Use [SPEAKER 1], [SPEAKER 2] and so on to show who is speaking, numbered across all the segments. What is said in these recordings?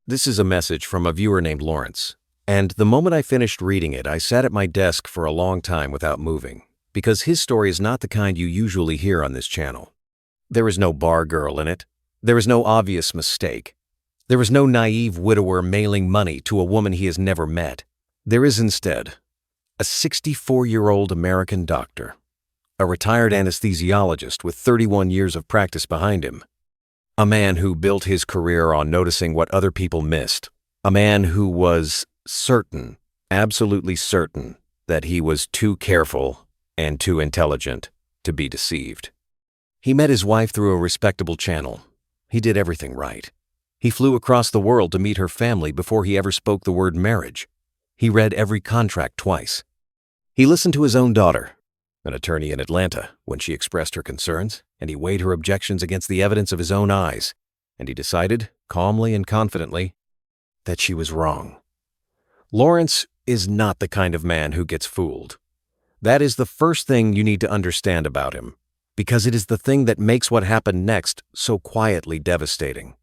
[SPEAKER 1] This is a message from a viewer named Lawrence, and the moment I finished reading it, I sat at my desk for a long time without moving, because his story is not the kind you usually hear on this channel. There is no bar girl in it. There is no obvious mistake. There is no naive widower mailing money to a woman he has never met. There is instead a 64-year-old American doctor, a retired anesthesiologist with 31 years of practice behind him, a man who built his career on noticing what other people missed, a man who was certain, absolutely certain, that he was too careful and too intelligent to be deceived. He met his wife through a respectable channel. He did everything right. He flew across the world to meet her family before he ever spoke the word marriage. He read every contract twice. He listened to his own daughter, an attorney in Atlanta, when she expressed her concerns, and he weighed her objections against the evidence of his own eyes, and he decided, calmly and confidently, that she was wrong. Lawrence is not the kind of man who gets fooled. That is the first thing you need to understand about him, because it is the thing that makes what happened next so quietly devastating.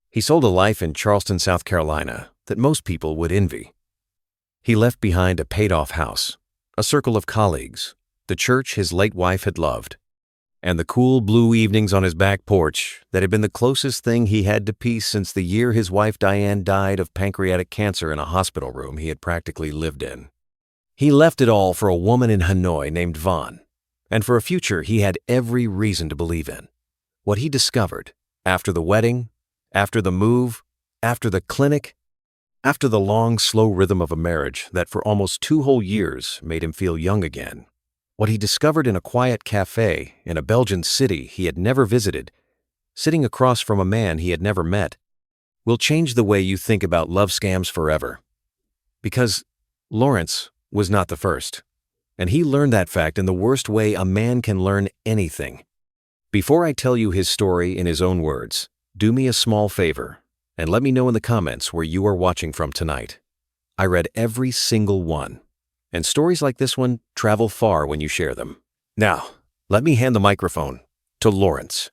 [SPEAKER 1] He sold a life in Charleston, South Carolina, that most people would envy. He left behind a paid-off house, a circle of colleagues, the church his late wife had loved, and the cool blue evenings on his back porch that had been the closest thing he had to peace since the year his wife Diane died of pancreatic cancer in a hospital room he had practically lived in. He left it all for a woman in Hanoi named Vany, and for a future he had every reason to believe in. What he discovered, after the wedding, after the move, after the clinic, after the long, slow rhythm of a marriage that for almost 2 whole years made him feel young again, what he discovered in a quiet cafe in a Belgian city he had never visited, sitting across from a man he had never met, will change the way you think about love scams forever. Because Lawrence was not the first, and he learned that fact in the worst way a man can learn anything. Before I tell you his story in his own words, do me a small favor and let me know in the comments where you are watching from tonight. I read every single one. And stories like this one travel far when you share them. Now, let me hand the microphone to Lawrence.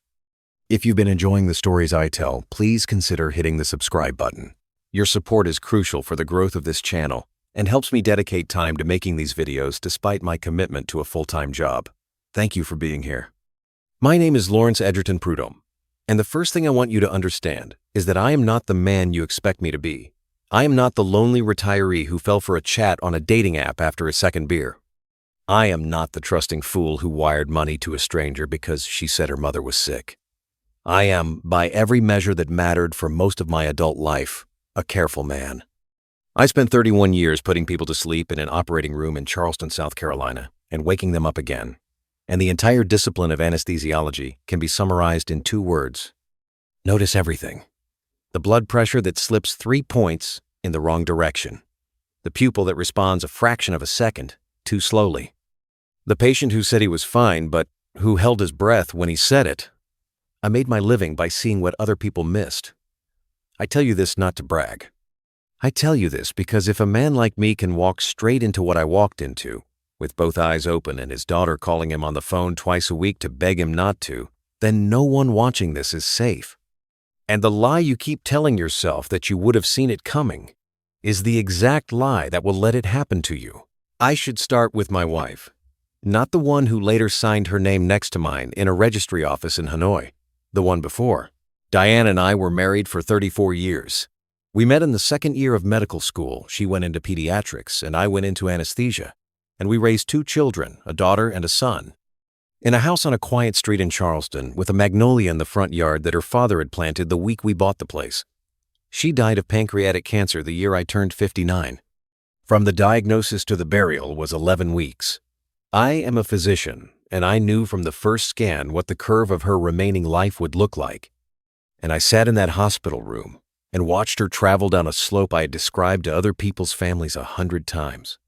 [SPEAKER 1] If you've been enjoying the stories I tell, please consider hitting the subscribe button. Your support is crucial for the growth of this channel and helps me dedicate time to making these videos despite my commitment to a full-time job. Thank you for being here. My name is Lawrence Edgerton Prudhomme, and the first thing I want you to understand is that I am not the man you expect me to be. I am not the lonely retiree who fell for a chat on a dating app after a second beer. I am not the trusting fool who wired money to a stranger because she said her mother was sick. I am, by every measure that mattered for most of my adult life, a careful man. I spent 31 years putting people to sleep in an operating room in Charleston, South Carolina, and waking them up again. And the entire discipline of anesthesiology can be summarized in 2 words. Notice everything. The blood pressure that slips 3 points in the wrong direction. The pupil that responds a fraction of a second too slowly. The patient who said he was fine, but who held his breath when he said it. I made my living by seeing what other people missed. I tell you this not to brag. I tell you this because if a man like me can walk straight into what I walked into, with both eyes open and his daughter calling him on the phone twice a week to beg him not to, then no one watching this is safe. And the lie you keep telling yourself that you would have seen it coming is the exact lie that will let it happen to you. I should start with my wife, not the one who later signed her name next to mine in a registry office in Hanoi, the one before. Diane and I were married for 34 years. We met in the 2nd year of medical school. She went into pediatrics and I went into anesthesia, and we raised 2 children, a daughter and a son, in a house on a quiet street in Charleston with a magnolia in the front yard that her father had planted the week we bought the place. She died of pancreatic cancer the year I turned 59. From the diagnosis to the burial was 11 weeks. I am a physician, and I knew from the first scan what the curve of her remaining life would look like. And I sat in that hospital room and watched her travel down a slope I had described to other people's families 100 times,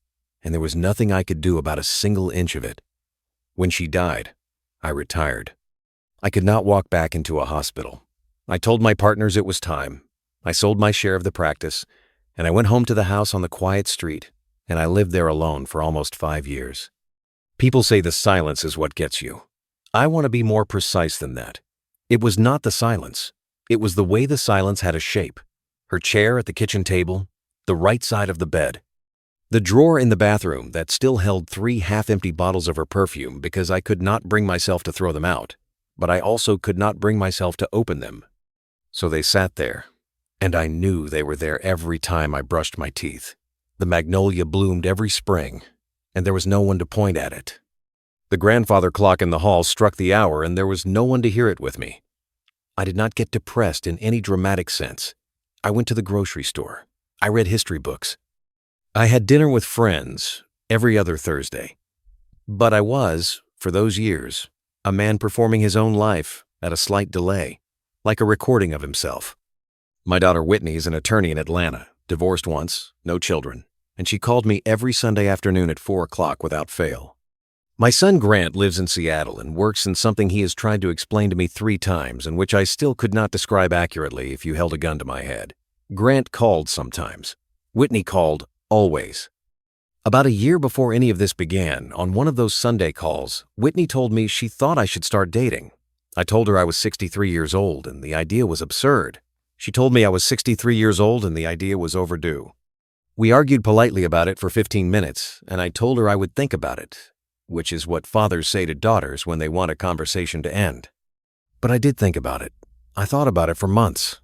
[SPEAKER 1] and there was nothing I could do about a single inch of it. When she died, I retired. I could not walk back into a hospital. I told my partners it was time. I sold my share of the practice, and I went home to the house on the quiet street, and I lived there alone for almost 5 years. People say the silence is what gets you. I want to be more precise than that. It was not the silence. It was the way the silence had a shape. her chair at the kitchen table, the right side of the bed, the drawer in the bathroom that still held 3 half-empty bottles of her perfume because I could not bring myself to throw them out, but I also could not bring myself to open them. So they sat there, and I knew they were there every time I brushed my teeth. The magnolia bloomed every spring, and there was no one to point at it. The grandfather clock in the hall struck the hour, and there was no one to hear it with me. I did not get depressed in any dramatic sense. I went to the grocery store. I read history books. I had dinner with friends every other Thursday. But I was, for those years, a man performing his own life at a slight delay, like a recording of himself. My daughter Whitney is an attorney in Atlanta, divorced once, no children, and she called me every Sunday afternoon at 4 o'clock without fail. My son Grant lives in Seattle and works in something he has tried to explain to me 3 times and which I still could not describe accurately if you held a gun to my head. Grant called sometimes. Whitney called always. About a year before any of this began, on one of those Sunday calls, Whitney told me she thought I should start dating. I told her I was 63 years old and the idea was absurd. She told me I was 63 years old and the idea was overdue. We argued politely about it for 15 minutes, and I told her I would think about it, which is what fathers say to daughters when they want a conversation to end. But I did think about it. I thought about it for months.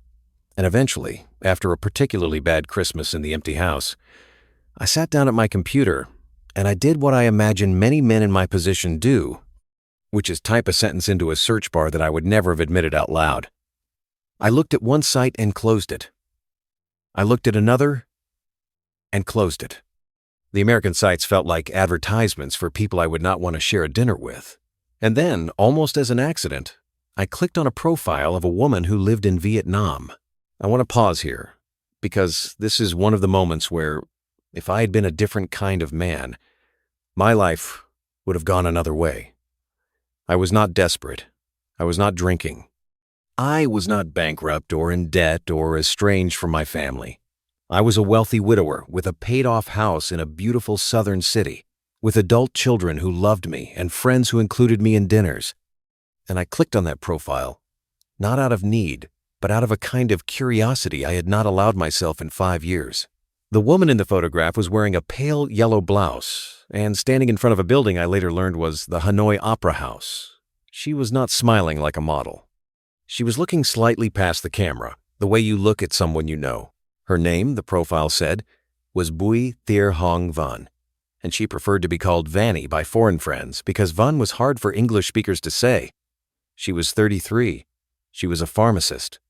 [SPEAKER 1] And eventually, after a particularly bad Christmas in the empty house, I sat down at my computer and I did what I imagine many men in my position do, which is type a sentence into a search bar that I would never have admitted out loud. I looked at one site and closed it. I looked at another and closed it. The American sites felt like advertisements for people I would not want to share a dinner with. And then, almost as an accident, I clicked on a profile of a woman who lived in Vietnam. I want to pause here, because this is one of the moments where, if I had been a different kind of man, my life would have gone another way. I was not desperate. I was not drinking. I was not bankrupt or in debt or estranged from my family. I was a wealthy widower with a paid-off house in a beautiful southern city, with adult children who loved me and friends who included me in dinners. And I clicked on that profile, not out of need, but out of a kind of curiosity I had not allowed myself in 5 years. The woman in the photograph was wearing a pale yellow blouse, and standing in front of a building I later learned was the Hanoi Opera House. She was not smiling like a model. She was looking slightly past the camera, the way you look at someone you know. Her name, the profile said, was Bui Thir Hong Van, and she preferred to be called Vany by foreign friends because Van was hard for English speakers to say. She was 33. She was a pharmacist.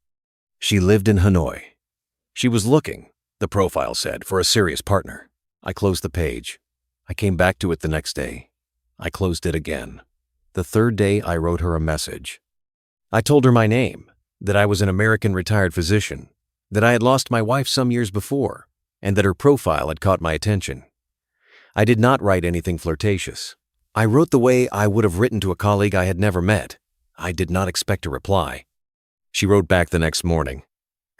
[SPEAKER 1] She lived in Hanoi. She was looking, the profile said, for a serious partner. I closed the page. I came back to it the next day. I closed it again. The 3rd day, I wrote her a message. I told her my name, that I was an American retired physician, that I had lost my wife some years before, and that her profile had caught my attention. I did not write anything flirtatious. I wrote the way I would have written to a colleague I had never met. I did not expect a reply. She wrote back the next morning.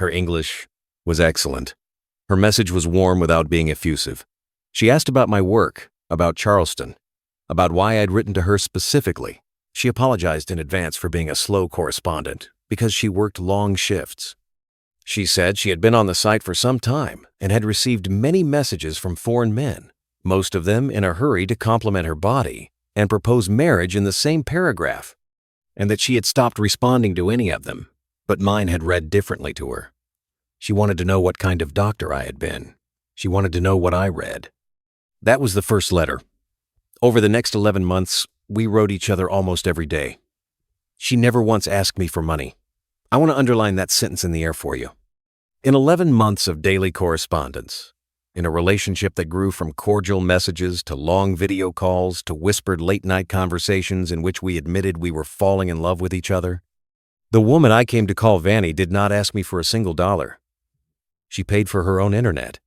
[SPEAKER 1] Her English was excellent. Her message was warm without being effusive. She asked about my work, about Charleston, about why I'd written to her specifically. She apologized in advance for being a slow correspondent because she worked long shifts. She said she had been on the site for some time and had received many messages from foreign men, most of them in a hurry to compliment her body and propose marriage in the same paragraph, and that she had stopped responding to any of them, but mine had read differently to her. She wanted to know what kind of doctor I had been. She wanted to know what I read. That was the first letter. Over the next 11 months, we wrote each other almost every day. She never once asked me for money. I want to underline that sentence in the air for you. In 11 months of daily correspondence, in a relationship that grew from cordial messages to long video calls to whispered late-night conversations in which we admitted we were falling in love with each other, the woman I came to call Vany did not ask me for a single dollar. She paid for her own internet.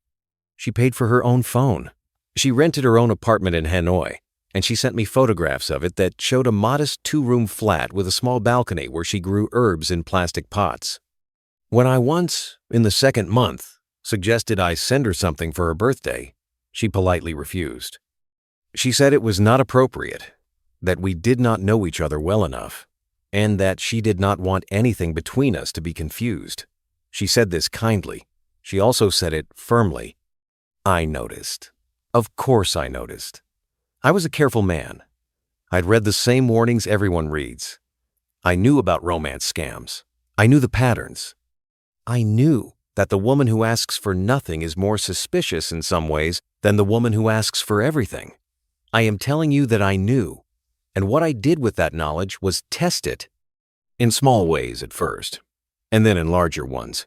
[SPEAKER 1] She paid for her own phone. She rented her own apartment in Hanoi, and she sent me photographs of it that showed a modest 2-room flat with a small balcony where she grew herbs in plastic pots. When I once, in the 2nd month, suggested I send her something for her birthday, she politely refused. She said it was not appropriate, that we did not know each other well enough, and that she did not want anything between us to be confused. She said this kindly, She also said it firmly. I noticed. Of course I noticed. I was a careful man. I'd read the same warnings everyone reads. I knew about romance scams. I knew the patterns. I knew that the woman who asks for nothing is more suspicious in some ways than the woman who asks for everything. I am telling you that I knew, and what I did with that knowledge was test it. In small ways at first, and then in larger ones.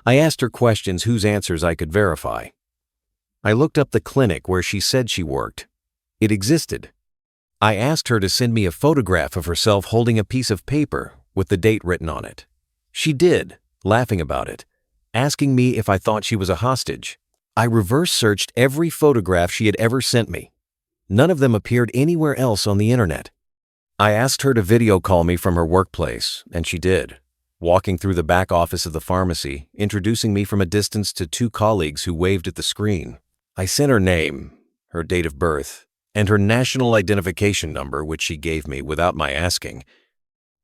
[SPEAKER 1] I asked her questions whose answers I could verify. I looked up the clinic where she said she worked. It existed. I asked her to send me a photograph of herself holding a piece of paper with the date written on it. She did, laughing about it, asking me if I thought she was a hostage. I reverse-searched every photograph she had ever sent me. None of them appeared anywhere else on the internet. I asked her to video call me from her workplace, and she did, walking through the back office of the pharmacy, introducing me from a distance to two colleagues who waved at the screen. I sent her name, her date of birth, and her national identification number, which she gave me without my asking,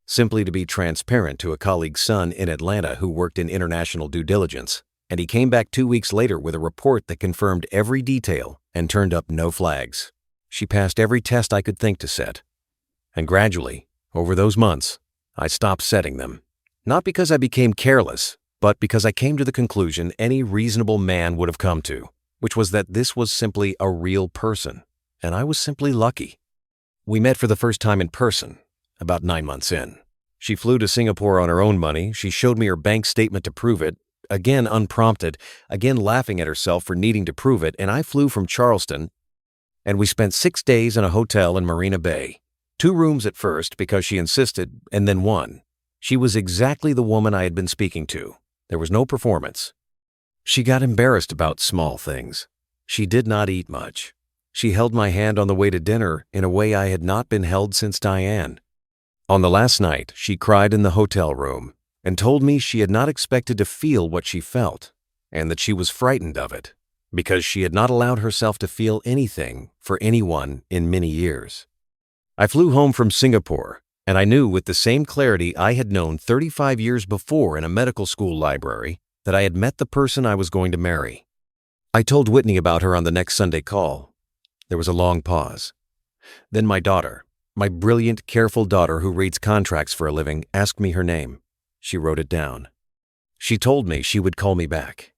[SPEAKER 1] simply to be transparent to a colleague's son in Atlanta who worked in international due diligence, and he came back 2 weeks later with a report that confirmed every detail and turned up no flags. She passed every test I could think to set. And gradually, over those months, I stopped setting them. Not because I became careless, but because I came to the conclusion any reasonable man would have come to, which was that this was simply a real person, and I was simply lucky. We met for the first time in person, about 9 months in. She flew to Singapore on her own money. She showed me her bank statement to prove it, again unprompted, again laughing at herself for needing to prove it, and I flew from Charleston, and we spent 6 days in a hotel in Marina Bay. 2 rooms at first because she insisted, and then 1. She was exactly the woman I had been speaking to. There was no performance. She got embarrassed about small things. She did not eat much. She held my hand on the way to dinner in a way I had not been held since Diane. On the last night, she cried in the hotel room and told me she had not expected to feel what she felt and that she was frightened of it because she had not allowed herself to feel anything for anyone in many years. I flew home from Singapore, and I knew with the same clarity I had known 35 years before in a medical school library that I had met the person I was going to marry. I told Whitney about her on the next Sunday call. There was a long pause. Then my daughter, my brilliant, careful daughter who reads contracts for a living, asked me her name. She wrote it down. She told me she would call me back.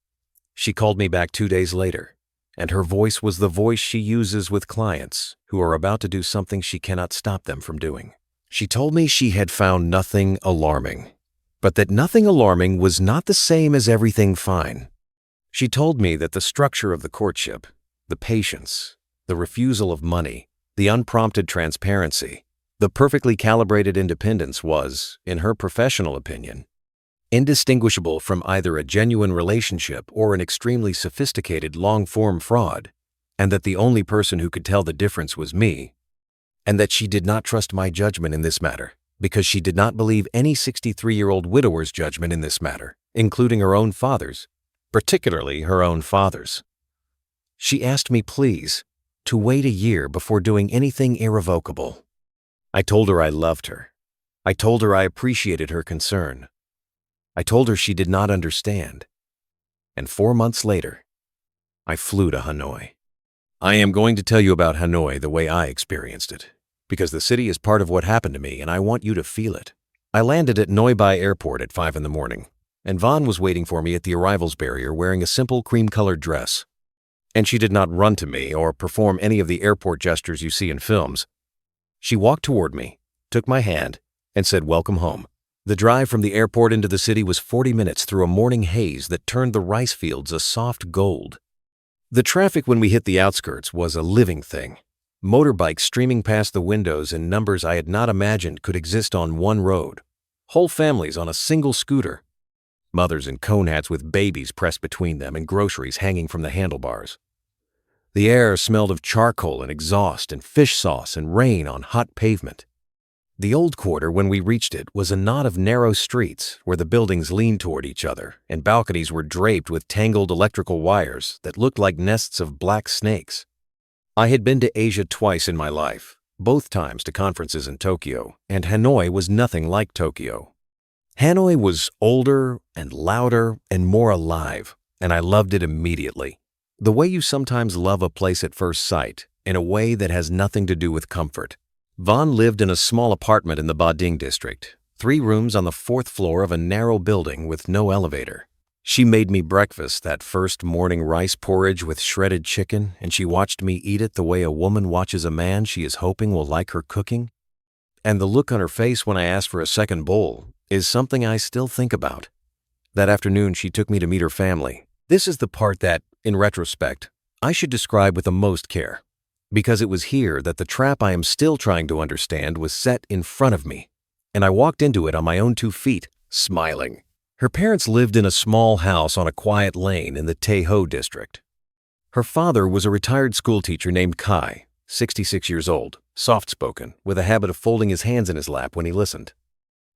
[SPEAKER 1] She called me back 2 days later, and her voice was the voice she uses with clients who are about to do something she cannot stop them from doing. She told me she had found nothing alarming, but that nothing alarming was not the same as everything fine. She told me that the structure of the courtship, the patience, the refusal of money, the unprompted transparency, the perfectly calibrated independence was, in her professional opinion, indistinguishable from either a genuine relationship or an extremely sophisticated long-form fraud, and that the only person who could tell the difference was me, and that she did not trust my judgment in this matter because she did not believe any 63-year-old widower's judgment in this matter, including her own father's, particularly her own father's. She asked me, please, to wait a year before doing anything irrevocable. I told her I loved her. I told her I appreciated her concern. I told her she did not understand. And 4 months later, I flew to Hanoi. I am going to tell you about Hanoi the way I experienced it, because the city is part of what happened to me and I want you to feel it. I landed at Noi Bai Airport at 5 in the morning, and Vaughn was waiting for me at the arrivals barrier wearing a simple cream-colored dress. And she did not run to me or perform any of the airport gestures you see in films. She walked toward me, took my hand, and said, "Welcome home." The drive from the airport into the city was 40 minutes through a morning haze that turned the rice fields a soft gold. The traffic when we hit the outskirts was a living thing. Motorbikes streaming past the windows in numbers I had not imagined could exist on one road. Whole families on a single scooter. Mothers in cone hats with babies pressed between them and groceries hanging from the handlebars. The air smelled of charcoal and exhaust and fish sauce and rain on hot pavement. The old quarter, when we reached it, was a knot of narrow streets where the buildings leaned toward each other and balconies were draped with tangled electrical wires that looked like nests of black snakes. I had been to Asia twice in my life, both times to conferences in Tokyo, and Hanoi was nothing like Tokyo. Hanoi was older and louder and more alive, and I loved it immediately. The way you sometimes love a place at first sight, in a way that has nothing to do with comfort. Vaughn lived in a small apartment in the Ba Ding district, 3 rooms on the 4th floor of a narrow building with no elevator. She made me breakfast, that first morning rice porridge with shredded chicken, and she watched me eat it the way a woman watches a man she is hoping will like her cooking. And the look on her face when I asked for a second bowl is something I still think about. That afternoon, she took me to meet her family. This is the part that, in retrospect, I should describe with the most care, because it was here that the trap I am still trying to understand was set in front of me, and I walked into it on my own 2 feet, smiling. Her parents lived in a small house on a quiet lane in the Tay Ho district. Her father was a retired schoolteacher named Kai, 66 years old, soft-spoken, with a habit of folding his hands in his lap when he listened.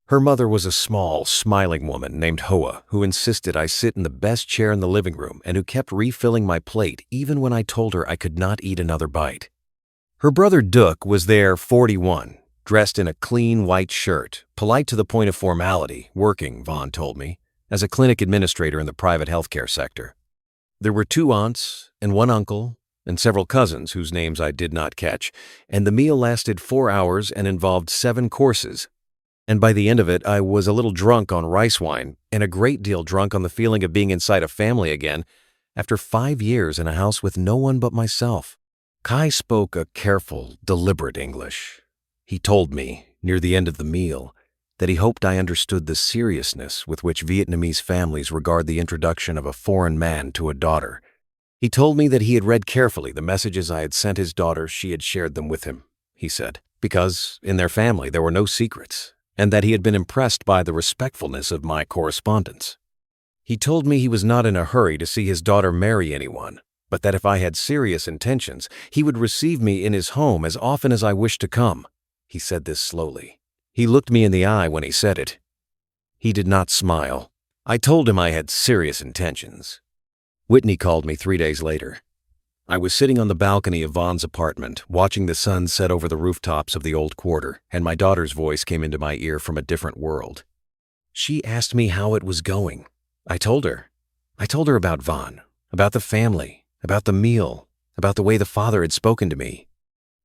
[SPEAKER 1] Her mother was a small, smiling woman named Hoa, who insisted I sit in the best chair in the living room and who kept refilling my plate even when I told her I could not eat another bite. Her brother Duc was there, 41, dressed in a clean white shirt, polite to the point of formality, working, Vaughn told me, as a clinic administrator in the private healthcare sector. There were 2 aunts and 1 uncle and several cousins whose names I did not catch, and the meal lasted 4 hours and involved 7 courses. And by the end of it, I was a little drunk on rice wine and a great deal drunk on the feeling of being inside a family again after 5 years in a house with no one but myself. Kai spoke a careful, deliberate English. He told me, near the end of the meal, that he hoped I understood the seriousness with which Vietnamese families regard the introduction of a foreign man to a daughter. He told me that he had read carefully the messages I had sent his daughter. She had shared them with him, he said, because in their family there were no secrets, and that he had been impressed by the respectfulness of my correspondence. He told me he was not in a hurry to see his daughter marry anyone, but that if I had serious intentions, he would receive me in his home as often as I wished to come. He said this slowly. He looked me in the eye when he said it. He did not smile. I told him I had serious intentions. Whitney called me 3 days later. I was sitting on the balcony of Vaughn's apartment, watching the sun set over the rooftops of the old quarter, and my daughter's voice came into my ear from a different world. She asked me how it was going. I told her. I told her about Vaughn, about the family, about the meal, about the way the father had spoken to me.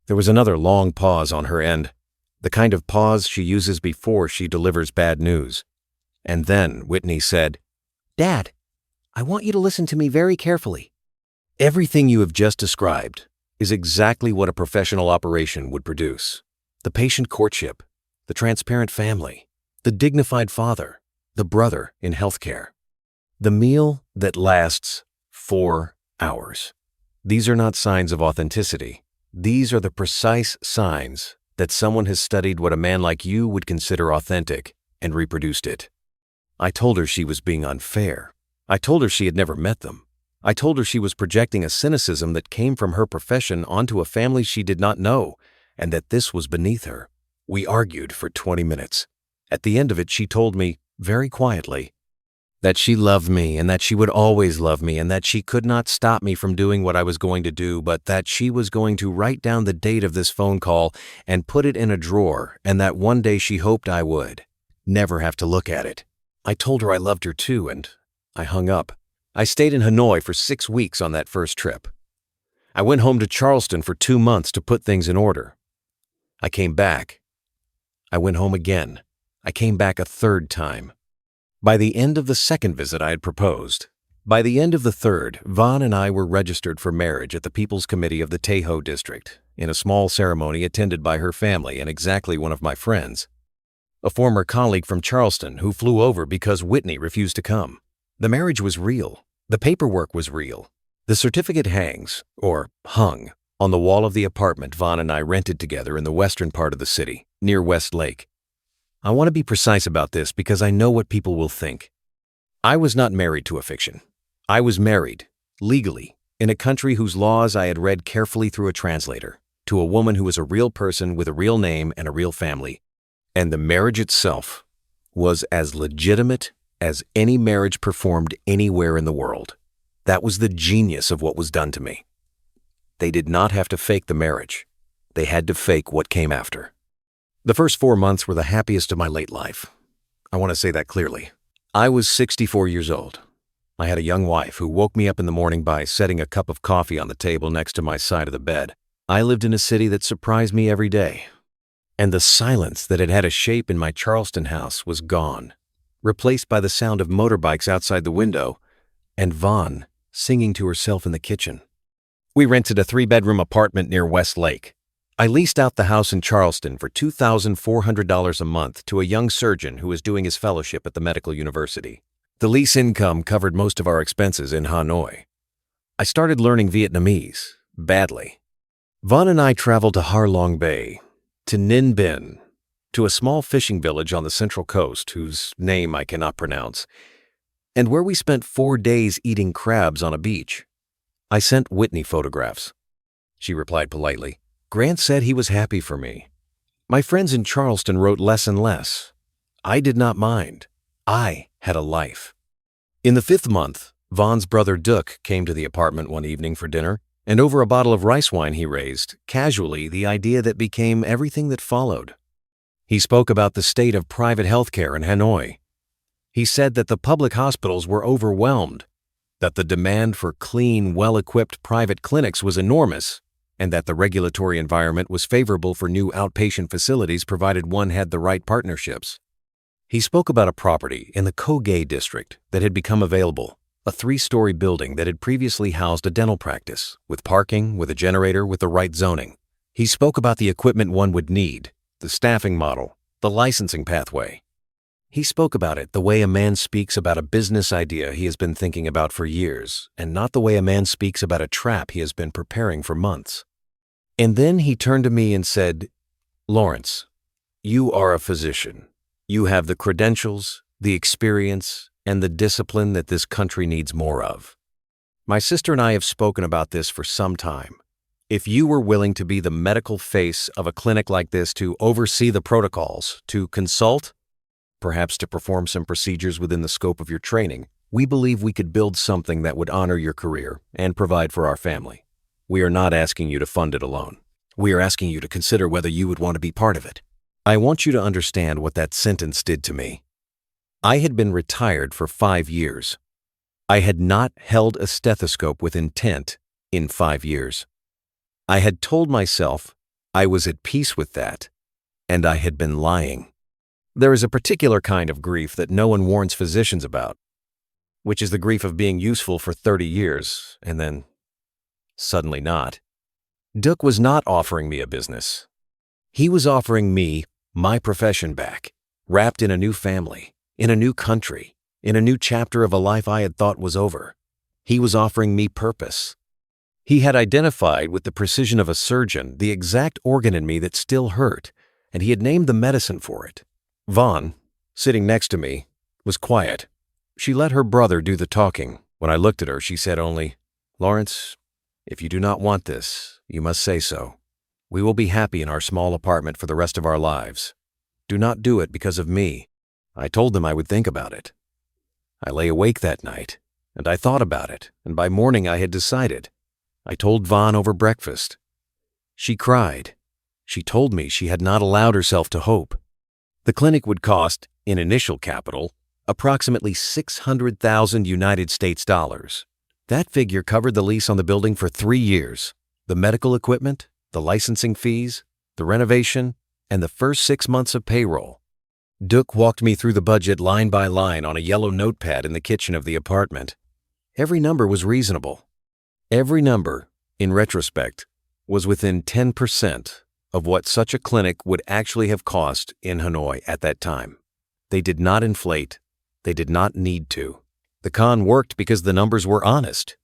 [SPEAKER 1] There was another long pause on her end, the kind of pause she uses before she delivers bad news. And then Whitney said, "Dad, I want you to listen to me very carefully. Everything you have just described is exactly what a professional operation would produce. The patient courtship, the transparent family, the dignified father, the brother in healthcare. The meal that lasts 4 hours. These are not signs of authenticity. These are the precise signs that someone has studied what a man like you would consider authentic and reproduced it." I told her she was being unfair. I told her she had never met them. I told her she was projecting a cynicism that came from her profession onto a family she did not know, and that this was beneath her. We argued for 20 minutes. At the end of it, she told me, very quietly, that she loved me and that she would always love me and that she could not stop me from doing what I was going to do, but that she was going to write down the date of this phone call and put it in a drawer, and that one day she hoped I would never have to look at it. I told her I loved her too, and I hung up. I stayed in Hanoi for 6 weeks on that first trip. I went home to Charleston for 2 months to put things in order. I came back. I went home again. I came back a 3rd time. By the end of the 2nd visit I had proposed. By the end of the 3rd, Vaughn and I were registered for marriage at the People's Committee of the Tay Ho district, in a small ceremony attended by her family and exactly one of my friends, a former colleague from Charleston who flew over because Whitney refused to come. The marriage was real. The paperwork was real. The certificate hangs, or hung, on the wall of the apartment Vaughn and I rented together in the western part of the city, near West Lake. I want to be precise about this because I know what people will think. I was not married to a fiction. I was married, legally, in a country whose laws I had read carefully through a translator, to a woman who was a real person with a real name and a real family. And the marriage itself was as legitimate as any marriage performed anywhere in the world. That was the genius of what was done to me. They did not have to fake the marriage. They had to fake what came after. The first 4 months were the happiest of my late life. I want to say that clearly. I was 64 years old. I had a young wife who woke me up in the morning by setting a cup of coffee on the table next to my side of the bed. I lived in a city that surprised me every day, and the silence that had had a shape in my Charleston house was gone, replaced by the sound of motorbikes outside the window and Vaughn singing to herself in the kitchen. We rented a 3-bedroom apartment near West Lake. I leased out the house in Charleston for $2,400 a month to a young surgeon who was doing his fellowship at the medical university. The lease income covered most of our expenses in Hanoi. I started learning Vietnamese, badly. Vaughn and I traveled to Ha Long Bay, to Ninh Binh, to a small fishing village on the Central Coast whose name I cannot pronounce, and where we spent 4 days eating crabs on a beach. I sent Whitney photographs. She replied politely. Grant said he was happy for me. My friends in Charleston wrote less and less. I did not mind. I had a life. In the 5th month, Vaughn's brother Duc came to the apartment one evening for dinner, and over a bottle of rice wine he raised, casually, the idea that became everything that followed. He spoke about the state of private healthcare in Hanoi. He said that the public hospitals were overwhelmed, that the demand for clean, well-equipped private clinics was enormous, and that the regulatory environment was favorable for new outpatient facilities provided one had the right partnerships. He spoke about a property in the Kogay district that had become available, a 3-story building that had previously housed a dental practice, with parking, with a generator, with the right zoning. He spoke about the equipment one would need, the staffing model, the licensing pathway. He spoke about it the way a man speaks about a business idea he has been thinking about for years, and not the way a man speaks about a trap he has been preparing for months. And then he turned to me and said, Lawrence, you are a physician. You have the credentials, the experience, and the discipline that this country needs more of. My sister and I have spoken about this for some time. If you were willing to be the medical face of a clinic like this, to oversee the protocols, to consult, perhaps to perform some procedures within the scope of your training, we believe we could build something that would honor your career and provide for our family. We are not asking you to fund it alone. We are asking you to consider whether you would want to be part of it. I want you to understand what that sentence did to me. I had been retired for 5 years. I had not held a stethoscope with intent in 5 years. I had told myself I was at peace with that, and I had been lying. There is a particular kind of grief that no one warns physicians about, which is the grief of being useful for 30 years and then suddenly not. Duc was not offering me a business. He was offering me my profession back, wrapped in a new family, in a new country, in a new chapter of a life I had thought was over. He was offering me purpose. He had identified with the precision of a surgeon the exact organ in me that still hurt, and he had named the medicine for it. Vaughn, sitting next to me, was quiet. She let her brother do the talking. When I looked at her, she said only, Lawrence, if you do not want this, you must say so. We will be happy in our small apartment for the rest of our lives. Do not do it because of me. I told them I would think about it. I lay awake that night, and I thought about it, and by morning I had decided. I told Vaughn over breakfast. She cried. She told me she had not allowed herself to hope. The clinic would cost, in initial capital, approximately $600,000 United States dollars. That figure covered the lease on the building for 3 years, the medical equipment, the licensing fees, the renovation, and the first 6 months of payroll. Duc walked me through the budget line by line on a yellow notepad in the kitchen of the apartment. Every number was reasonable. Every number, in retrospect, was within 10% of what such a clinic would actually have cost in Hanoi at that time. They did not inflate. They did not need to. The con worked because the numbers were honest.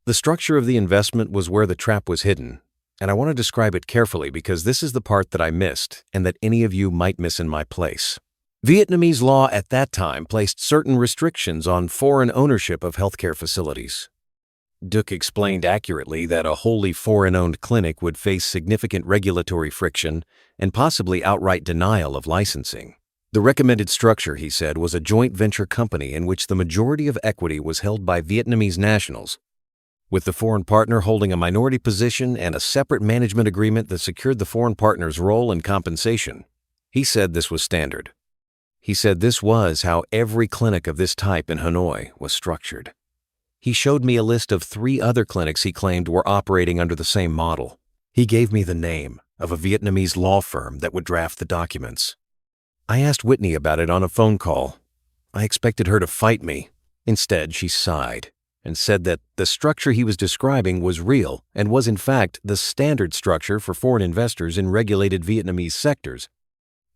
[SPEAKER 1] The structure of the investment was where the trap was hidden, and I want to describe it carefully because this is the part that I missed and that any of you might miss in my place. Vietnamese law at that time placed certain restrictions on foreign ownership of healthcare facilities. Duc explained accurately that a wholly foreign-owned clinic would face significant regulatory friction and possibly outright denial of licensing. The recommended structure, he said, was a joint venture company in which the majority of equity was held by Vietnamese nationals, with the foreign partner holding a minority position and a separate management agreement that secured the foreign partner's role and compensation. He said this was standard. He said this was how every clinic of this type in Hanoi was structured. He showed me a list of 3 other clinics he claimed were operating under the same model. He gave me the name of a Vietnamese law firm that would draft the documents. I asked Whitney about it on a phone call. I expected her to fight me. Instead, she sighed and said that the structure he was describing was real and was in fact the standard structure for foreign investors in regulated Vietnamese sectors,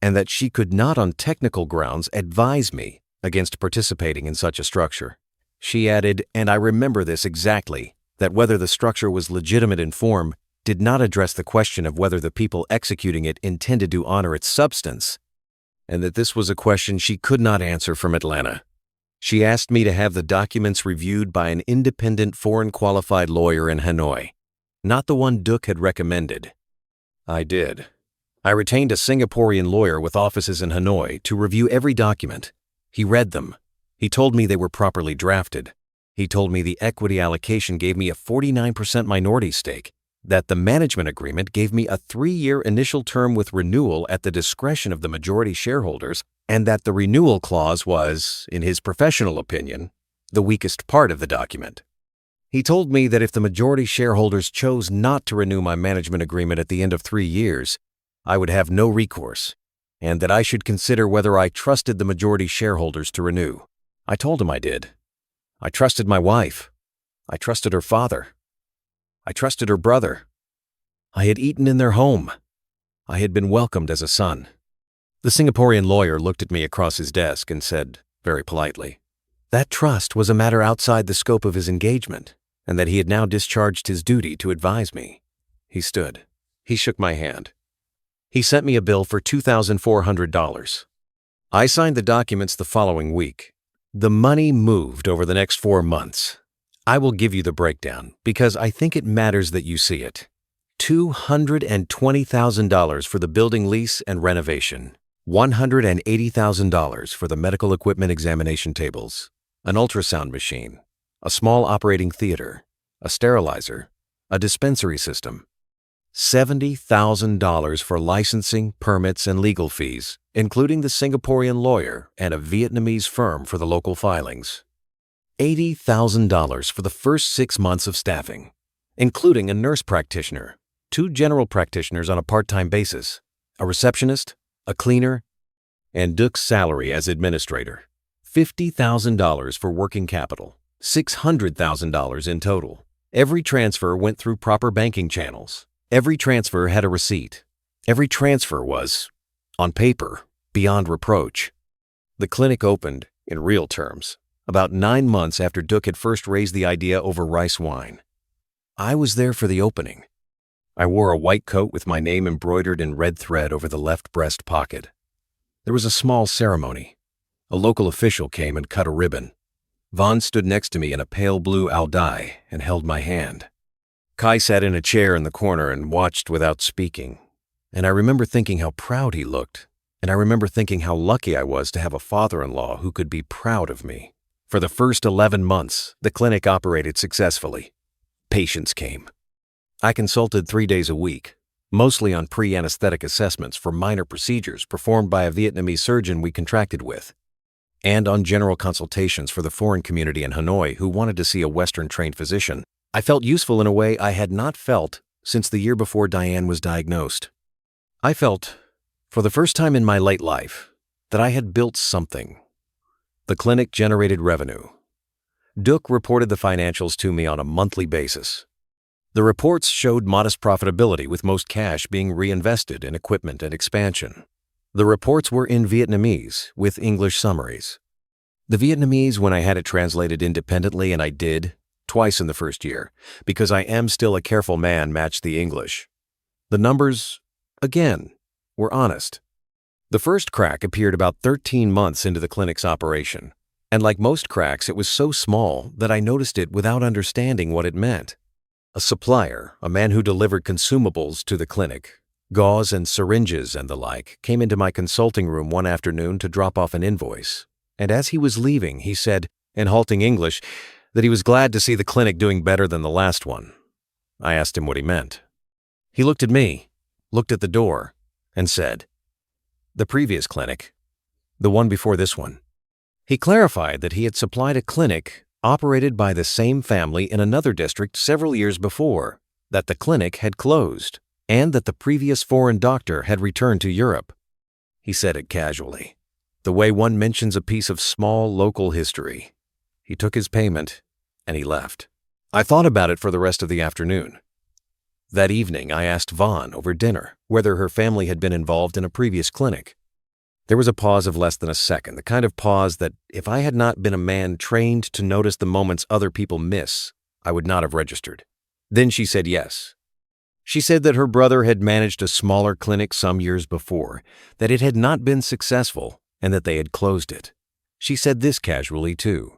[SPEAKER 1] and that she could not on technical grounds advise me against participating in such a structure. She added, and I remember this exactly, that whether the structure was legitimate in form did not address the question of whether the people executing it intended to honor its substance, and that this was a question she could not answer from Atlanta. She asked me to have the documents reviewed by an independent foreign qualified lawyer in Hanoi, not the one Duc had recommended. I did. I retained a Singaporean lawyer with offices in Hanoi to review every document. He read them. He told me they were properly drafted. He told me the equity allocation gave me a 49% minority stake, that the management agreement gave me a 3-year initial term with renewal at the discretion of the majority shareholders, and that the renewal clause was, in his professional opinion, the weakest part of the document. He told me that if the majority shareholders chose not to renew my management agreement at the end of 3 years, I would have no recourse, and that I should consider whether I trusted the majority shareholders to renew. I told him I did. I trusted my wife. I trusted her father. I trusted her brother. I had eaten in their home. I had been welcomed as a son. The Singaporean lawyer looked at me across his desk and said, very politely, that trust was a matter outside the scope of his engagement, and that he had now discharged his duty to advise me. He stood. He shook my hand. He sent me a bill for $2,400. I signed the documents the following week. The money moved over the next 4 months. I will give you the breakdown because I think it matters that you see it. $220,000 for the building lease and renovation. $180,000 for the medical equipment examination tables, an ultrasound machine, a small operating theater, a sterilizer, a dispensary system. $70,000 for licensing, permits, and legal fees, including the Singaporean lawyer and a Vietnamese firm for the local filings. $80,000 for the first 6 months of staffing, including a nurse practitioner, 2 general practitioners on a part-time basis, a receptionist, a cleaner, and Duc's salary as administrator. $50,000 for working capital, $600,000 in total. Every transfer went through proper banking channels. Every transfer had a receipt. Every transfer was, on paper, beyond reproach. The clinic opened, in real terms, about 9 months after Duc had first raised the idea over rice wine. I was there for the opening. I wore a white coat with my name embroidered in red thread over the left breast pocket. There was a small ceremony. A local official came and cut a ribbon. Vaughn stood next to me in a pale blue al dye and held my hand. Kai sat in a chair in the corner and watched without speaking. And I remember thinking how proud he looked. And I remember thinking how lucky I was to have a father-in-law who could be proud of me. For the first 11 months, the clinic operated successfully. Patients came. I consulted 3 days a week, mostly on pre-anesthetic assessments for minor procedures performed by a Vietnamese surgeon we contracted with, and on general consultations for the foreign community in Hanoi who wanted to see a Western-trained physician. I felt useful in a way I had not felt since the year before Diane was diagnosed. I felt, for the first time in my late life, that I had built something. The clinic generated revenue. Duc reported the financials to me on a monthly basis. The reports showed modest profitability, with most cash being reinvested in equipment and expansion. The reports were in Vietnamese, with English summaries. The Vietnamese, when I had it translated independently, and I did, twice in the first year, because I am still a careful man, matched the English. The numbers, again, were honest. The first crack appeared about 13 months into the clinic's operation, and like most cracks, it was so small that I noticed it without understanding what it meant. A supplier, a man who delivered consumables to the clinic, gauze and syringes and the like, came into my consulting room one afternoon to drop off an invoice, and as he was leaving, he said, in halting English, that he was glad to see the clinic doing better than the last one. I asked him what he meant. He looked at me, looked at the door, and said, "The previous clinic, the one before this one." He clarified that he had supplied a clinic operated by the same family in another district several years before, that the clinic had closed, and that the previous foreign doctor had returned to Europe. He said it casually, the way one mentions a piece of small local history. He took his payment, and he left. I thought about it for the rest of the afternoon. That evening, I asked Vaughn over dinner whether her family had been involved in a previous clinic. There was a pause of less than a second, the kind of pause that, if I had not been a man trained to notice the moments other people miss, I would not have registered. Then she said yes. She said that her brother had managed a smaller clinic some years before, that it had not been successful, and that they had closed it. She said this casually, too.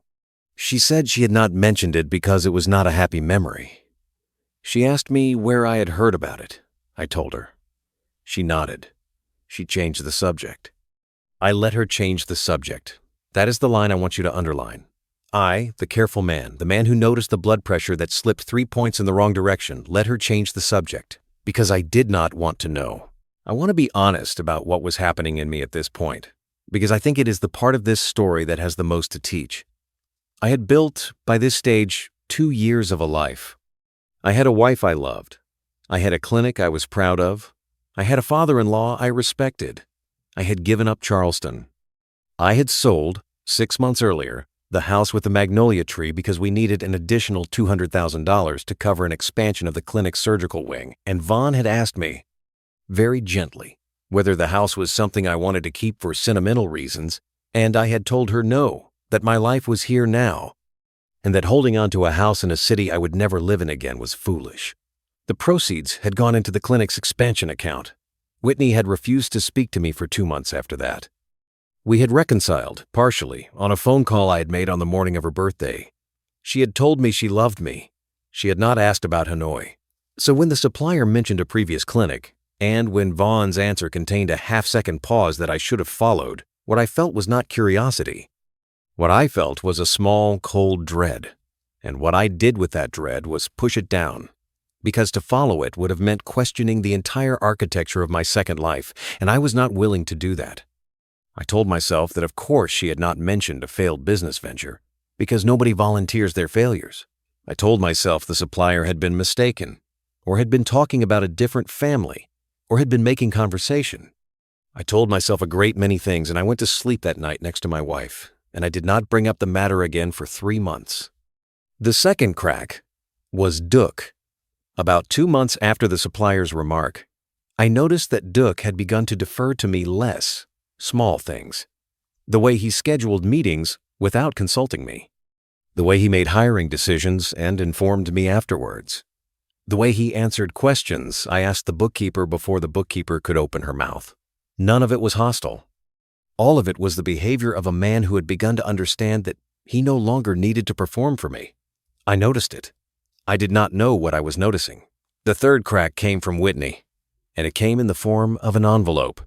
[SPEAKER 1] She said she had not mentioned it because it was not a happy memory. She asked me where I had heard about it. I told her. She nodded. She changed the subject. I let her change the subject. That is the line I want you to underline. I, the careful man, the man who noticed the blood pressure that slipped 3 points in the wrong direction, let her change the subject, because I did not want to know. I want to be honest about what was happening in me at this point, because I think it is the part of this story that has the most to teach. I had built, by this stage, 2 years of a life. I had a wife I loved. I had a clinic I was proud of. I had a father-in-law I respected. I had given up Charleston. I had sold, 6 months earlier, the house with the magnolia tree because we needed an additional $200,000 to cover an expansion of the clinic's surgical wing, and Vaughn had asked me, very gently, whether the house was something I wanted to keep for sentimental reasons, and I had told her no, that my life was here now, and that holding on to a house in a city I would never live in again was foolish. The proceeds had gone into the clinic's expansion account. Whitney had refused to speak to me for 2 months after that. We had reconciled, partially, on a phone call I had made on the morning of her birthday. She had told me she loved me. She had not asked about Hanoi. So when the supplier mentioned a previous clinic, and when Vaughn's answer contained a half-second pause that I should have followed, what I felt was not curiosity. What I felt was a small, cold dread. And what I did with that dread was push it down, because to follow it would have meant questioning the entire architecture of my second life, and I was not willing to do that. I told myself that of course she had not mentioned a failed business venture, because nobody volunteers their failures. I told myself the supplier had been mistaken, or had been talking about a different family, or had been making conversation. I told myself a great many things, and I went to sleep that night next to my wife, and I did not bring up the matter again for 3 months. The second crack was Duke. About 2 months after the supplier's remark, I noticed that Duke had begun to defer to me less. Small things. The way he scheduled meetings without consulting me. The way he made hiring decisions and informed me afterwards. The way he answered questions I asked the bookkeeper before the bookkeeper could open her mouth. None of it was hostile. All of it was the behavior of a man who had begun to understand that he no longer needed to perform for me. I noticed it. I did not know what I was noticing. The third crack came from Whitney, and it came in the form of an envelope.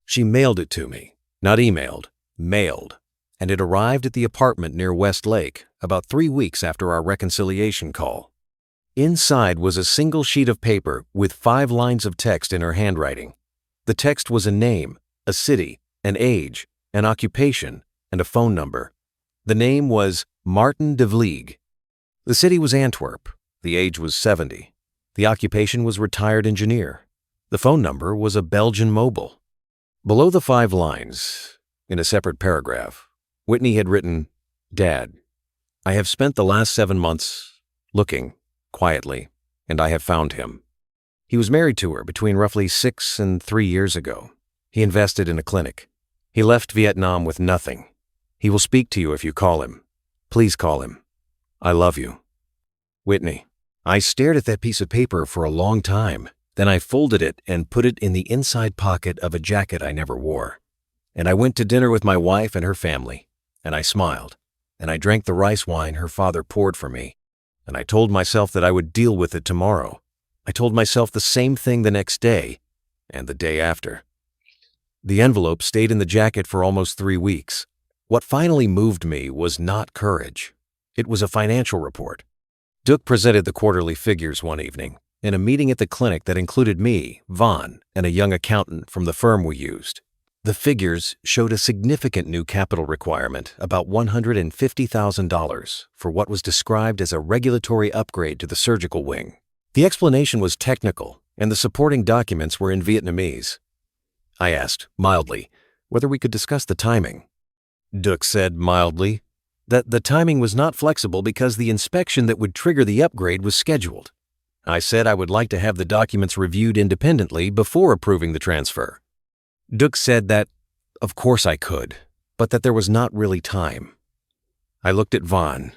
[SPEAKER 1] She mailed it to me, not emailed, mailed, and it arrived at the apartment near West Lake about 3 weeks after our reconciliation call. Inside was a single sheet of paper with 5 lines of text in her handwriting. The text was a name, a city, an age, an occupation, and a phone number. The name was Martin de Vlieg. The city was Antwerp. The age was 70. The occupation was retired engineer. The phone number was a Belgian mobile. Below the 5 lines, in a separate paragraph, Whitney had written, Dad, I have spent the last 7 months looking, quietly, and I have found him. He was married to her between roughly 6 and 3 years ago. He invested in a clinic. He left Vietnam with nothing. He will speak to you if you call him. Please call him. I love you. Whitney. I stared at that piece of paper for a long time. Then I folded it and put it in the inside pocket of a jacket I never wore. And I went to dinner with my wife and her family, and I smiled, and I drank the rice wine her father poured for me, and I told myself that I would deal with it tomorrow. I told myself the same thing the next day, and the day after. The envelope stayed in the jacket for almost 3 weeks. What finally moved me was not courage. It was a financial report. Duke presented the quarterly figures one evening, in a meeting at the clinic that included me, Vaughn, and a young accountant from the firm we used. The figures showed a significant new capital requirement, about $150,000, for what was described as a regulatory upgrade to the surgical wing. The explanation was technical, and the supporting documents were in Vietnamese. I asked, mildly, whether we could discuss the timing. Duc said mildly that the timing was not flexible because the inspection that would trigger the upgrade was scheduled. I said I would like to have the documents reviewed independently before approving the transfer. Duc said that, of course I could, but that there was not really time. I looked at Vany.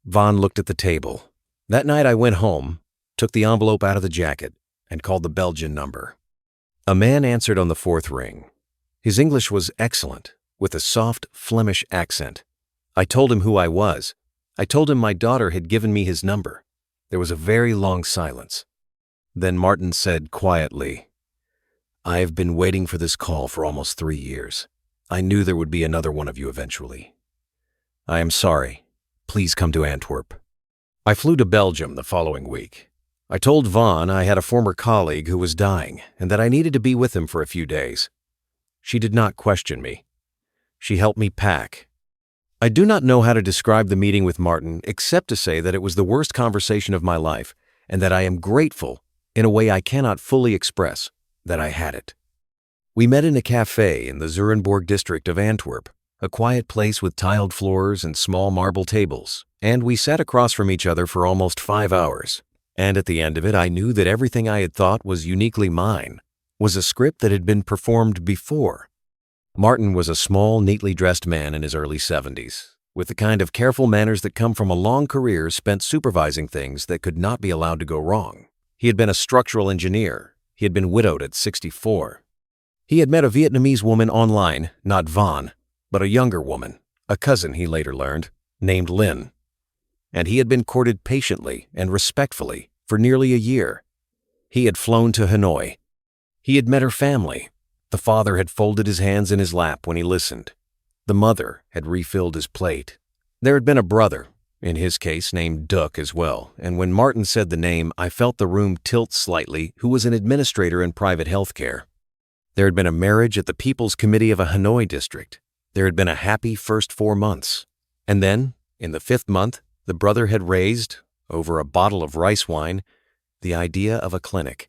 [SPEAKER 1] Vany looked at the table. That night I went home, took the envelope out of the jacket, and called the Belgian number. A man answered on the fourth ring. His English was excellent, with a soft Flemish accent. I told him who I was. I told him my daughter had given me his number. There was a very long silence. Then Martin said quietly, "I have been waiting for this call for almost 3 years. I knew there would be another one of you eventually. I am sorry. Please come to Antwerp." I flew to Belgium the following week. I told Vany I had a former colleague who was dying and that I needed to be with him for a few days. She did not question me. She helped me pack. I do not know how to describe the meeting with Martin except to say that it was the worst conversation of my life and that I am grateful, in a way I cannot fully express, that I had it. We met in a cafe in the Zurenborg district of Antwerp, a quiet place with tiled floors and small marble tables, and we sat across from each other for almost 5 hours. And at the end of it, I knew that everything I had thought was uniquely mine was a script that had been performed before. Martin was a small, neatly dressed man in his early 70s, with the kind of careful manners that come from a long career spent supervising things that could not be allowed to go wrong. He had been a structural engineer. He had been widowed at 64. He had met a Vietnamese woman online, not Vany, but a younger woman, a cousin he later learned, named Linh. And he had been courted patiently and respectfully for nearly a year. He had flown to Hanoi. He had met her family. The father had folded his hands in his lap when he listened. The mother had refilled his plate. There had been a brother, in his case named Duc as well, and when Martin said the name, I felt the room tilt slightly, who was an administrator in private health care. There had been a marriage at the People's Committee of a Hanoi district. There had been a happy first 4 months. And then, in the 5th month, the brother had raised, over a bottle of rice wine, the idea of a clinic.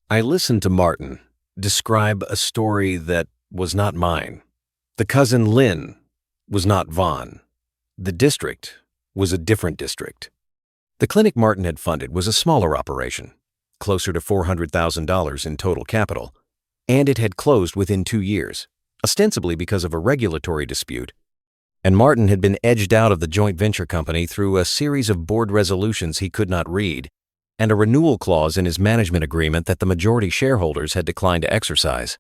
[SPEAKER 1] I listened to Martin describe a story that was not mine. The cousin Linh was not Vany. The district was a different district. The clinic Martin had funded was a smaller operation, closer to $400,000 in total capital, and it had closed within 2 years, ostensibly because of a regulatory dispute. And Martin had been edged out of the joint venture company through a series of board resolutions he could not read, and a renewal clause in his management agreement that the majority shareholders had declined to exercise.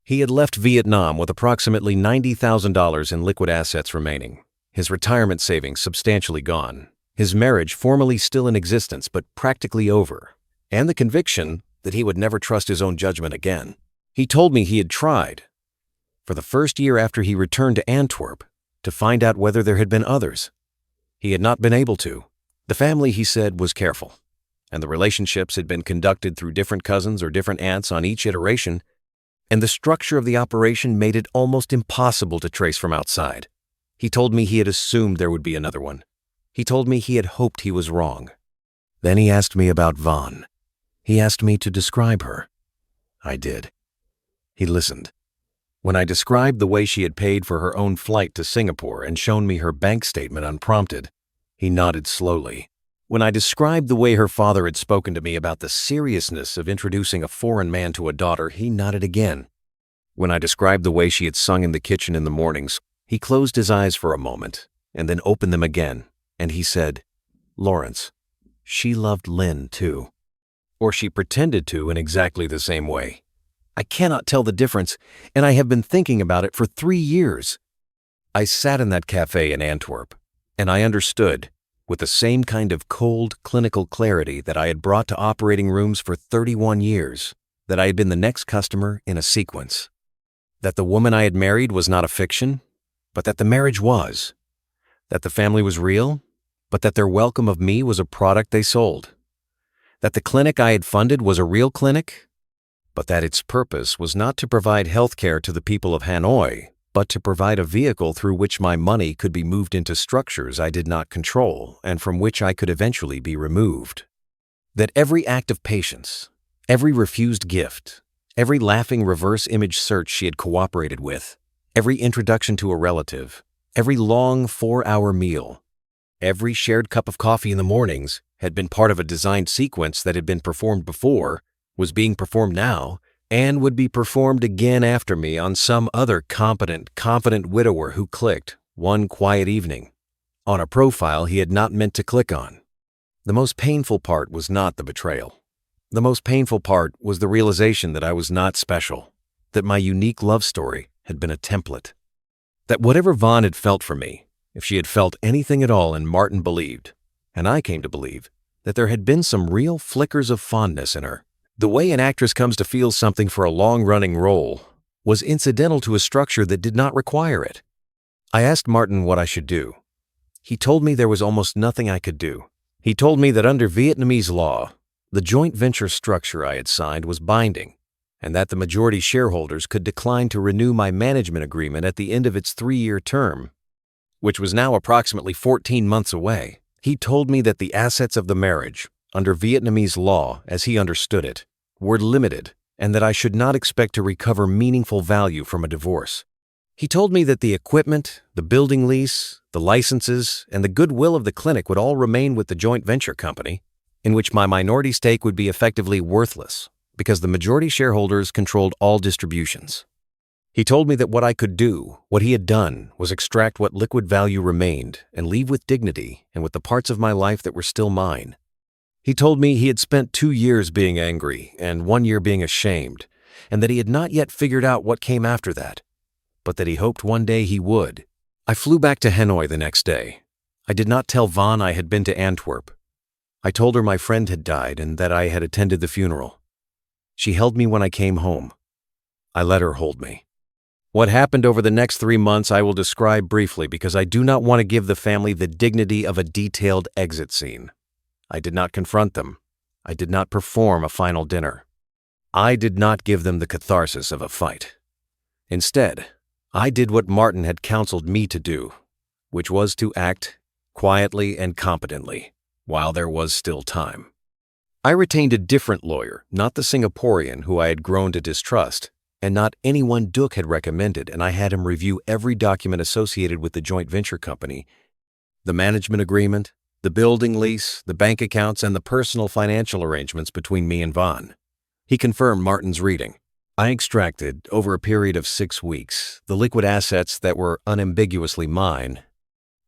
[SPEAKER 1] He had left Vietnam with approximately $90,000 in liquid assets remaining, his retirement savings substantially gone, his marriage formally still in existence but practically over, and the conviction that he would never trust his own judgment again. He told me he had tried, for the first year after he returned to Antwerp, to find out whether there had been others. He had not been able to. The family, he said, was careful, and the relationships had been conducted through different cousins or different aunts on each iteration, and the structure of the operation made it almost impossible to trace from outside. He told me he had assumed there would be another one. He told me he had hoped he was wrong. Then he asked me about Vany. He asked me to describe her. I did. He listened. When I described the way she had paid for her own flight to Singapore and shown me her bank statement unprompted, he nodded slowly. When I described the way her father had spoken to me about the seriousness of introducing a foreign man to a daughter, he nodded again. When I described the way she had sung in the kitchen in the mornings, he closed his eyes for a moment and then opened them again, and he said, "Lawrence, she loved Linh too. Or she pretended to in exactly the same way. I cannot tell the difference, and I have been thinking about it for 3 years." I sat in that cafe in Antwerp, and I understood, with the same kind of cold, clinical clarity that I had brought to operating rooms for 31 years, that I had been the next customer in a sequence. That the woman I had married was not a fiction, but that the marriage was. That the family was real, but that their welcome of me was a product they sold. That the clinic I had funded was a real clinic, but that its purpose was not to provide health care to the people of Hanoi, but to provide a vehicle through which my money could be moved into structures I did not control and from which I could eventually be removed. That every act of patience, every refused gift, every laughing reverse image search she had cooperated with, every introduction to a relative, every long 4-hour meal, every shared cup of coffee in the mornings had been part of a designed sequence that had been performed before, was being performed now, and would be performed again after me on some other competent, confident widower who clicked, one quiet evening, on a profile he had not meant to click on. The most painful part was not the betrayal. The most painful part was the realization that I was not special, that my unique love story had been a template. That whatever Vaughn had felt for me, if she had felt anything at all, and Martin believed, and I came to believe, that there had been some real flickers of fondness in her. The way an actress comes to feel something for a long-running role was incidental to a structure that did not require it. I asked Martin what I should do. He told me there was almost nothing I could do. He told me that under Vietnamese law, the joint venture structure I had signed was binding, and that the majority shareholders could decline to renew my management agreement at the end of its 3-year term, which was now approximately 14 months away. He told me that the assets of the marriage, under Vietnamese law as he understood it, were limited, and that I should not expect to recover meaningful value from a divorce. He told me that the equipment, the building lease, the licenses, and the goodwill of the clinic would all remain with the joint venture company, in which my minority stake would be effectively worthless, because the majority shareholders controlled all distributions. He told me that what I could do, what he had done, was extract what liquid value remained and leave with dignity and with the parts of my life that were still mine. He told me he had spent 2 years being angry and 1 year being ashamed, and that he had not yet figured out what came after that, but that he hoped one day he would. I flew back to Hanoi the next day. I did not tell Vaughn I had been to Antwerp. I told her my friend had died and that I had attended the funeral. She held me when I came home. I let her hold me. What happened over the next 3 months I will describe briefly because I do not want to give the family the dignity of a detailed exit scene. I did not confront them. I did not perform a final dinner. I did not give them the catharsis of a fight. Instead, I did what Martin had counseled me to do, which was to act quietly and competently while there was still time. I retained a different lawyer, not the Singaporean who I had grown to distrust, and not anyone Duc had recommended, and I had him review every document associated with the joint venture company, the management agreement, the building lease, the bank accounts, and the personal financial arrangements between me and Vaughn. He confirmed Martin's reading. I extracted, over a period of 6 weeks, the liquid assets that were unambiguously mine,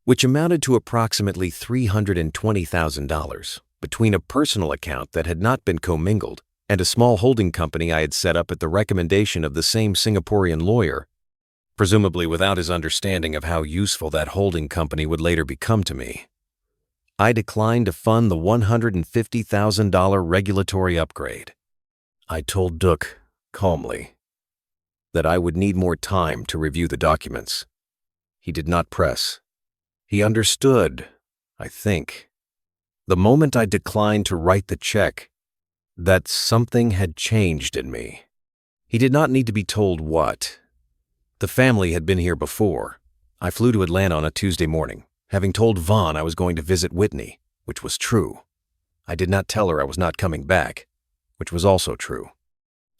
[SPEAKER 1] which amounted to approximately $320,000 between a personal account that had not been commingled and a small holding company I had set up at the recommendation of the same Singaporean lawyer, presumably without his understanding of how useful that holding company would later become to me. I declined to fund the $150,000 regulatory upgrade. I told Duc, calmly, that I would need more time to review the documents. He did not press. He understood, I think, the moment I declined to write the check, that something had changed in me. He did not need to be told what. The family had been here before. I flew to Atlanta on a Tuesday morning, having told Vaughn I was going to visit Whitney, which was true. I did not tell her I was not coming back, which was also true.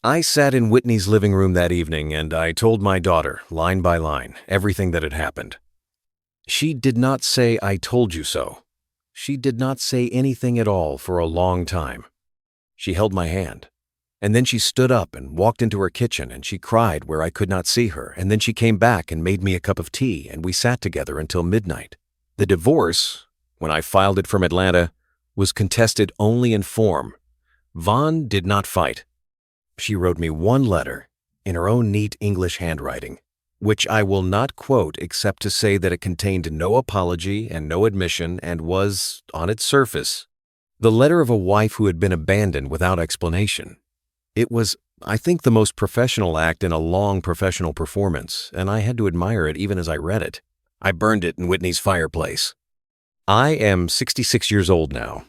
[SPEAKER 1] I sat in Whitney's living room that evening and I told my daughter, line by line, everything that had happened. She did not say, "I told you so." She did not say anything at all for a long time. She held my hand, and then she stood up and walked into her kitchen and she cried where I could not see her, and then she came back and made me a cup of tea and we sat together until midnight. The divorce, when I filed it from Atlanta, was contested only in form. Vaughn did not fight. She wrote me one letter in her own neat English handwriting, which I will not quote except to say that it contained no apology and no admission and was, on its surface, the letter of a wife who had been abandoned without explanation. It was, I think, the most professional act in a long professional performance, and I had to admire it even as I read it. I burned it in Whitney's fireplace. I am 66 years old now.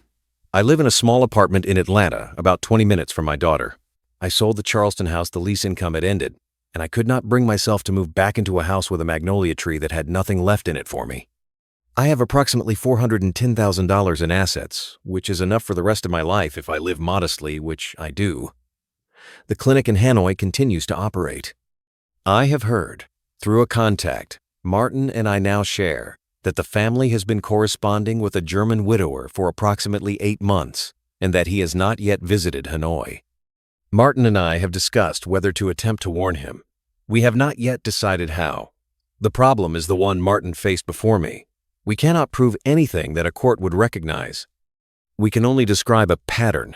[SPEAKER 1] I live in a small apartment in Atlanta, about 20 minutes from my daughter. I sold the Charleston house. The lease income had ended, and I could not bring myself to move back into a house with a magnolia tree that had nothing left in it for me. I have approximately $410,000 in assets, which is enough for the rest of my life if I live modestly, which I do. The clinic in Hanoi continues to operate. I have heard, through a contact Martin and I now share, that the family has been corresponding with a German widower for approximately 8 months, and that he has not yet visited Hanoi. Martin and I have discussed whether to attempt to warn him. We have not yet decided how. The problem is the one Martin faced before me. We cannot prove anything that a court would recognize. We can only describe a pattern,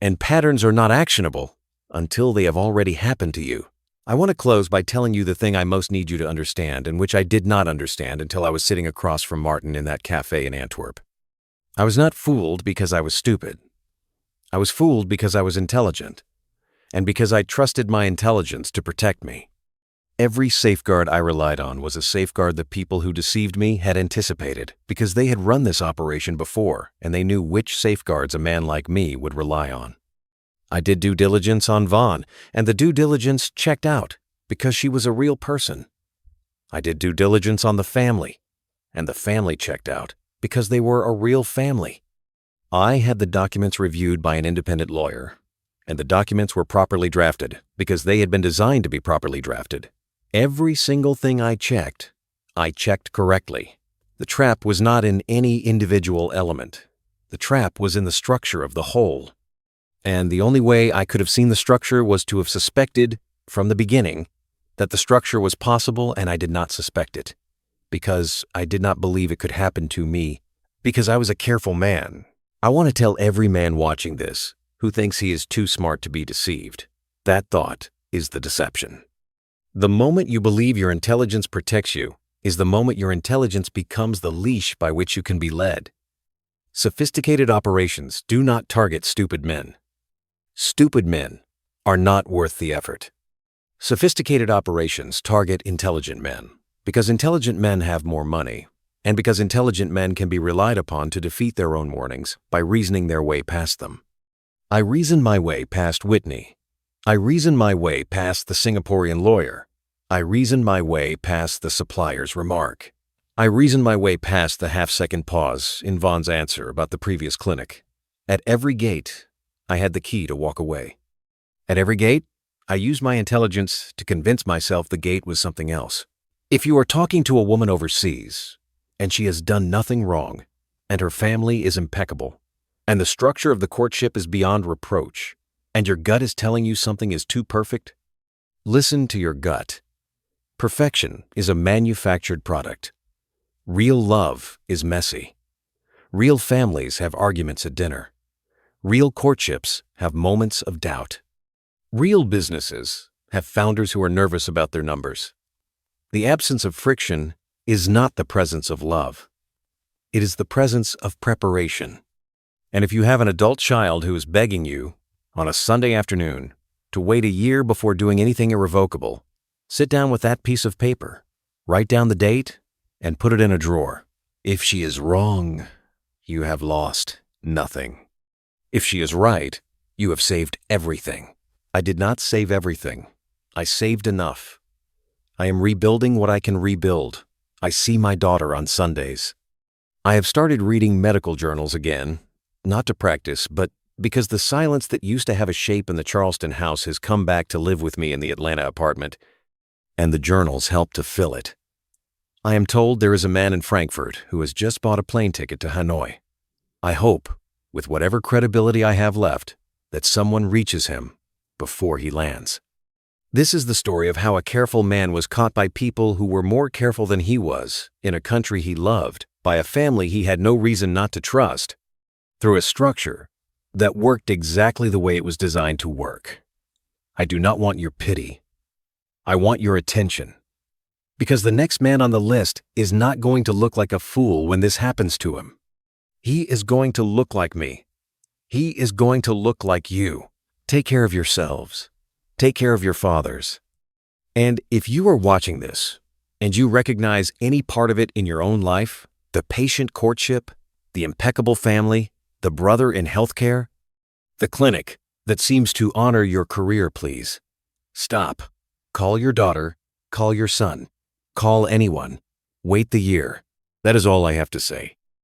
[SPEAKER 1] and patterns are not actionable until they have already happened to you. I want to close by telling you the thing I most need you to understand, and which I did not understand until I was sitting across from Martin in that cafe in Antwerp. I was not fooled because I was stupid. I was fooled because I was intelligent, and because I trusted my intelligence to protect me. Every safeguard I relied on was a safeguard the people who deceived me had anticipated, because they had run this operation before, and they knew which safeguards a man like me would rely on. I did due diligence on Vany, and the due diligence checked out, because she was a real person. I did due diligence on the family, and the family checked out, because they were a real family. I had the documents reviewed by an independent lawyer, and the documents were properly drafted, because they had been designed to be properly drafted. Every single thing I checked correctly. The trap was not in any individual element. The trap was in the structure of the whole. And the only way I could have seen the structure was to have suspected, from the beginning, that the structure was possible, and I did not suspect it, because I did not believe it could happen to me, because I was a careful man. I want to tell every man watching this who thinks he is too smart to be deceived. That thought is the deception. The moment you believe your intelligence protects you is the moment your intelligence becomes the leash by which you can be led. Sophisticated operations do not target stupid men. Stupid men are not worth the effort. Sophisticated operations target intelligent men, because intelligent men have more money, and because intelligent men can be relied upon to defeat their own warnings by reasoning their way past them. I reasoned my way past Whitney. I reasoned my way past the Singaporean lawyer. I reasoned my way past the supplier's remark. I reasoned my way past the half-second pause in Vaughn's answer about the previous clinic. At every gate, I had the key to walk away. At every gate, I used my intelligence to convince myself the gate was something else. If you are talking to a woman overseas, and she has done nothing wrong, and her family is impeccable, and the structure of the courtship is beyond reproach, and your gut is telling you something is too perfect, listen to your gut. Perfection is a manufactured product. Real love is messy. Real families have arguments at dinner. Real courtships have moments of doubt. Real businesses have founders who are nervous about their numbers. The absence of friction is not the presence of love. It is the presence of preparation. And if you have an adult child who is begging you, on a Sunday afternoon, to wait a year before doing anything irrevocable, sit down with that piece of paper, write down the date, and put it in a drawer. If she is wrong, you have lost nothing. If she is right, you have saved everything. I did not save everything. I saved enough. I am rebuilding what I can rebuild. I see my daughter on Sundays. I have started reading medical journals again, not to practice, but because the silence that used to have a shape in the Charleston house has come back to live with me in the Atlanta apartment, and the journals help to fill it. I am told there is a man in Frankfurt who has just bought a plane ticket to Hanoi. I hope, with whatever credibility I have left, that someone reaches him before he lands. This is the story of how a careful man was caught by people who were more careful than he was, in a country he loved, by a family he had no reason not to trust, through a structure that worked exactly the way it was designed to work. I do not want your pity. I want your attention. Because the next man on the list is not going to look like a fool when this happens to him. He is going to look like me. He is going to look like you. Take care of yourselves. Take care of your fathers. And if you are watching this, and you recognize any part of it in your own life, the patient courtship, the impeccable family, the brother in healthcare, the clinic, that seems to honor your career, please. Stop. Call your daughter. Call your son. Call anyone. Wait the year. That is all I have to say.